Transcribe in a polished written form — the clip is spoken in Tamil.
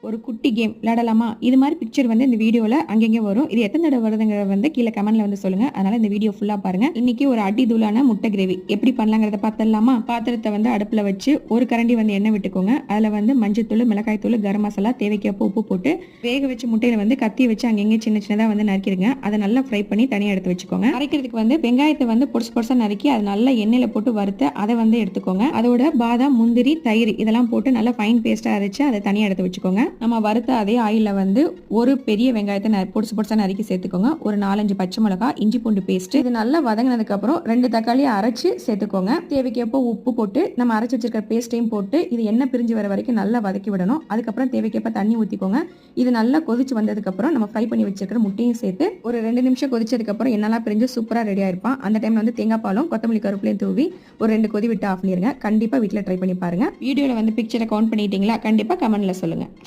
ஒரு குட்டி கேம் விளையாடலாமா? இது மாதிரி பிக்சர் வந்து இந்த வீடியோல அங்கங்க வரும். இது எத்தனை தடவை வருதுங்கிறத வந்து கீழ கமெண்ட்ல வந்து சொல்லுங்க. அதனால இந்த வீடியோ ஃபுல்லா பாருங்க. இன்னைக்கு ஒரு அடி தூளான முட்டை கிரேவி எப்படி பண்ணலாங்கிறத பார்த்துடலாமா? பாத்திரத்தை வந்து அடுப்புல வச்சு ஒரு கரண்டி வந்து எண்ணெய் விட்டுக்கோங்க. அதுல வந்து மஞ்சத்தூள், மிளகாய் தூள், கரம் மசாலா, தேவைக்கேற்ப உப்பு போட்டு வேக வச்சு முட்டையில வந்து கத்தி வச்சு அங்கங்க சின்ன சின்னதா வந்து நறுக்கிடுங்க. அதை நல்லா ஃப்ரை பண்ணி தனியா எடுத்து வச்சுக்கோங்க. அரைக்கிறதுக்கு வந்து வெங்காயத்தை வந்து பொடிசு பொடிசா நறுக்கி அதை நல்லா எண்ணெயில போட்டு வறுத்து அதை வந்து எடுத்துக்கோங்க. அதோட பாதாம், முந்திரி, தயிர் இதெல்லாம் போட்டு நல்லா ஃபைன் பேஸ்டா அரைச்சு அதை தனியா எடுத்து வச்சுக்கோங்க. நம்ம வறுத்த அதே ஆயில வந்து ஒரு பெரிய வெங்காயத்தை பொடிசு பொடிசா நறுக்கி சேர்த்துக்கோங்க. ஒரு 4-5 பச்சை மிளகாய், இஞ்சி பூண்டு பேஸ்ட் இது நல்லா வதங்கினதுக்கு அப்புறம் 2 தக்காளியை அரைச்சு சேர்த்துக்கோங்க. தேவைக்கேற்ப உப்பு போட்டு நம்ம அரைச்சு வச்சிருக்க பேஸ்டையும் போட்டு இது எண்ணெய் பிரிஞ்சு வர வரைக்கும் நல்லா வதக்கி விடணும். அதுக்கப்புறம் தேவைக்கேற்ப தண்ணி ஊற்றிக்கோங்க. இது நல்லா கொதிச்சு வந்ததுக்கு அப்புறம் நம்ம ஃப்ரை பண்ணி வச்சிருக்கிற முட்டையும் சேர்த்து ஒரு 2 நிமிஷம் கொதிச்சதுக்கு அப்புறம் என்னெல்லாம் பிரிஞ்சு சூப்பரா ரெடியா இருப்பான். அந்த டைம்ல வந்து தேங்காய் பாலும் கொத்தமல்லி கருவேப்பிலையும் தூவி ஒரு 2 கொதி விட்டு ஆஃப் பண்ணிருங்க. கண்டிப்பா வீட்டில் ட்ரை பண்ணி பாருங்க. வீடியோல வந்து பிக்சரை கவுண்ட் பண்ணிட்டீங்களா? கண்டிப்பா கமெண்ட்ல சொல்லுங்க.